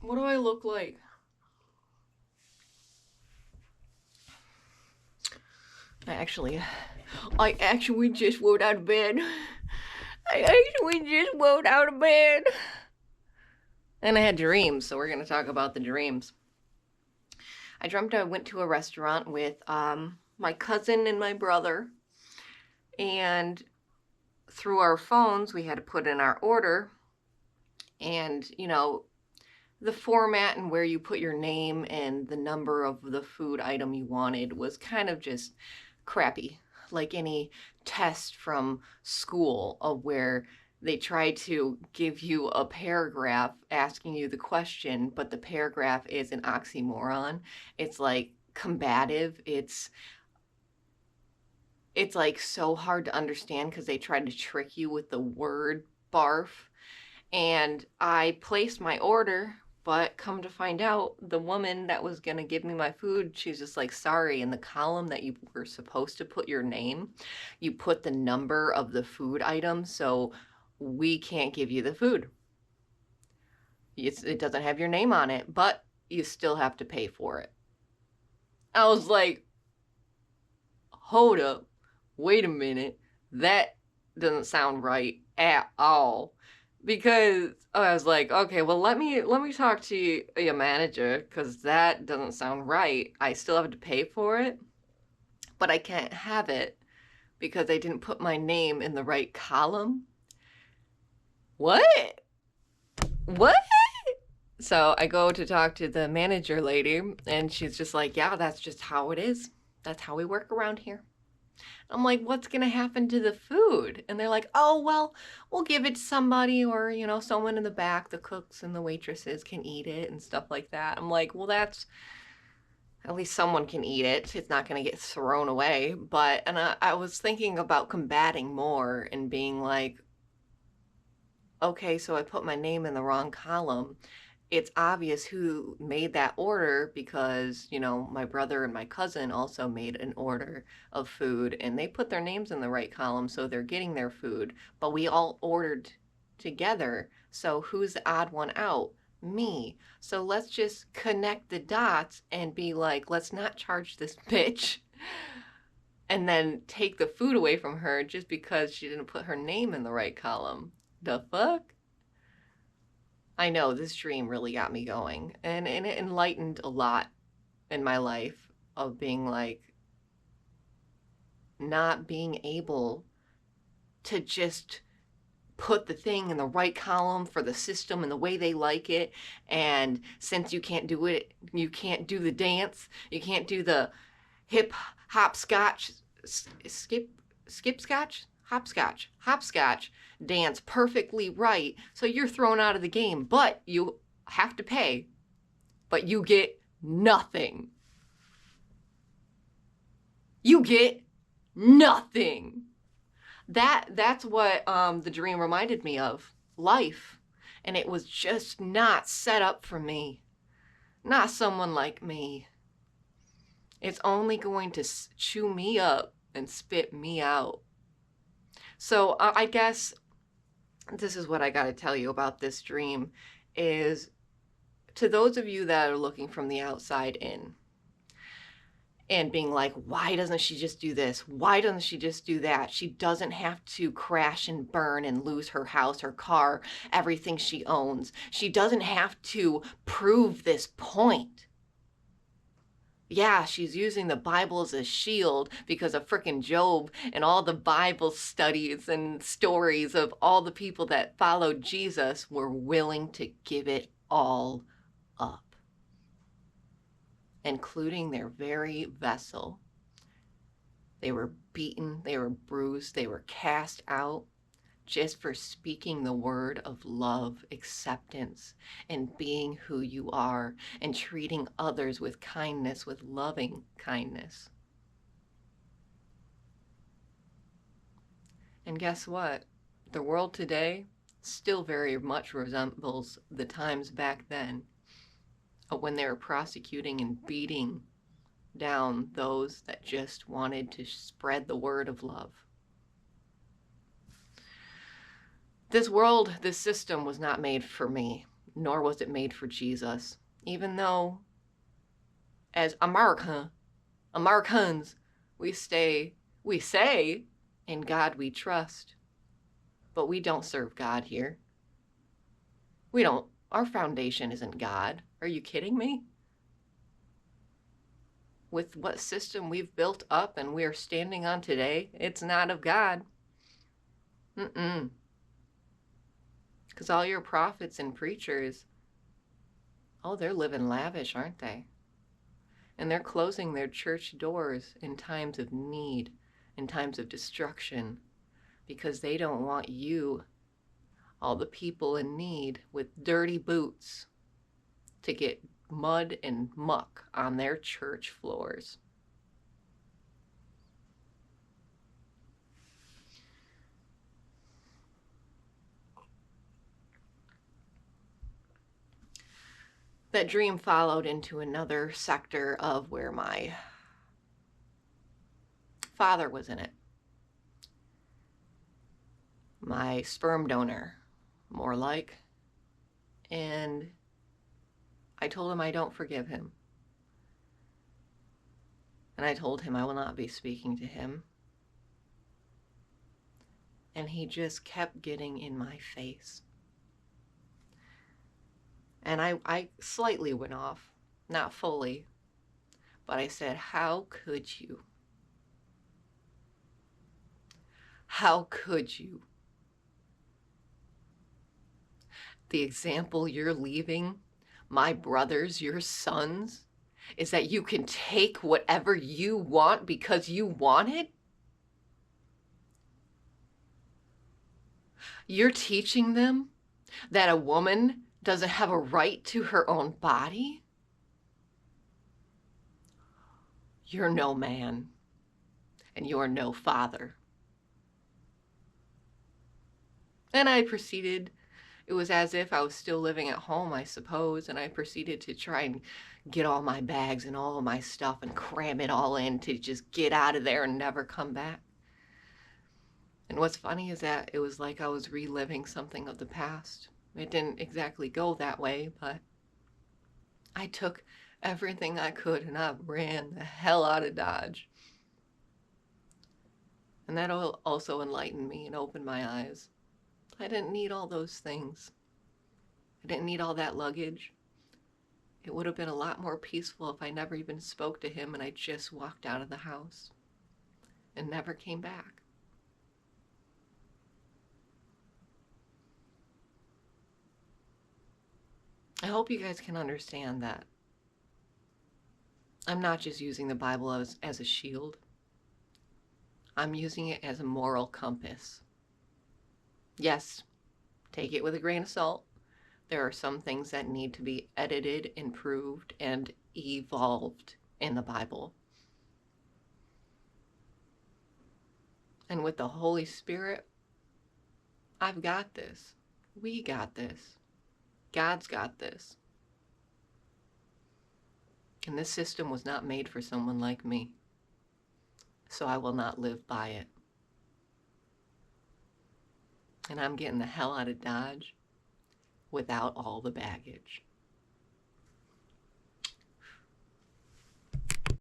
What do I look like? I actually just rolled out of bed. I actually just rolled out of bed. And I had dreams, so we're going to talk about the dreams. I dreamt I went to a restaurant with my cousin and my brother. And through our phones, we had to put in our order. And, you know, the format and where you put your name and the number of the food item you wanted was kind of just crappy, like any test from school of where they try to give you a paragraph asking you the question, but the paragraph is an oxymoron. It's like combative. It's like so hard to understand because they tried to trick you with the word barf. And I placed my order, but come to find out, the woman that was going to give me my food, she's just like, sorry, in the column that you were supposed to put your name, you put the number of the food item, so we can't give you the food. It doesn't have your name on it, but you still have to pay for it. I was like, hold up, wait a minute, that doesn't sound right at all. Because I was like, okay, well, let me talk to your manager, because that doesn't sound right. I still have to pay for it, but I can't have it because I didn't put my name in the right column. What? So I go to talk to the manager lady, and she's just like, yeah, that's just how it is. That's how we work around here. I'm like, what's going to happen to the food? And they're like, oh, well, we'll give it to somebody, or, you know, someone in the back, the cooks and the waitresses can eat it and stuff like that. I'm like, well, that's, at least someone can eat it. It's not going to get thrown away. But, and I was thinking about combating more and being like, okay, so I put my name in the wrong column. It's obvious who made that order because, you know, my brother and my cousin also made an order of food and they put their names in the right column, so they're getting their food. But we all ordered together. So who's the odd one out? Me. So let's just connect the dots and be like, let's not charge this bitch and then take the food away from her just because she didn't put her name in the right column. The fuck? I know this dream really got me going, and it enlightened a lot in my life of being like, not being able to just put the thing in the right column for the system and the way they like it. And since you can't do it, you can't do the dance, you can't do the hip hopscotch, hopscotch dance perfectly right, so you're thrown out of the game, but you have to pay, but you get nothing. You get nothing. That's what the dream reminded me of, life. And it was just not set up for me, not someone like me. It's only going to chew me up and spit me out. So I guess this is what I got to tell you about this dream, is to those of you that are looking from the outside in and being like, why doesn't she just do this? Why doesn't she just do that? She doesn't have to crash and burn and lose her house, her car, everything she owns. She doesn't have to prove this point. Yeah, she's using the Bible as a shield because of frickin' Job and all the Bible studies and stories of all the people that followed Jesus were willing to give it all up, including their very vessel. They were beaten, they were bruised, they were cast out just for speaking the word of love, acceptance, and being who you are, and treating others with kindness, with loving kindness. And guess what? The world today still very much resembles the times back then when they were prosecuting and beating down those that just wanted to spread the word of love. This world, this system was not made for me. nor was it made for Jesus. Even though, as Americans, we say, in God we trust, but we don't serve God here. Our foundation isn't God. Are you kidding me? With what system we've built up and we are standing on today, it's not of God. Because all your prophets and preachers, they're living lavish, aren't they? And they're closing their church doors in times of need, in times of destruction, because they don't want you, all the people in need with dirty boots, to get mud and muck on their church floors. That dream followed into another sector of where my father was in it. My sperm donor, more like. And I told him I don't forgive him. And I told him I will not be speaking to him. And he just kept getting in my face. And I slightly went off, not fully, but I said, how could you? How could you? The example you're leaving my brothers, your sons, is that you can take whatever you want because you want it? You're teaching them that a woman doesn't have a right to her own body? You're no man, and you're no father. And I proceeded, it was as if I was still living at home, I suppose, and I proceeded to try and get all my bags and all of my stuff and cram it all in to just get out of there and never come back. And what's funny is that it was like I was reliving something of the past. It didn't exactly go that way, but I took everything I could and I ran the hell out of Dodge. And that also enlightened me and opened my eyes. I didn't need all those things. I didn't need all that luggage. It would have been a lot more peaceful if I never even spoke to him and I just walked out of the house and never came back. I hope you guys can understand that I'm not just using the Bible as a shield. I'm using it as a moral compass. Yes, take it with a grain of salt. There are some things that need to be edited, improved, and evolved in the Bible. And with the Holy Spirit, I've got this. We got this. God's got this. And this system was not made for someone like me. So I will not live by it. And I'm getting the hell out of Dodge without all the baggage.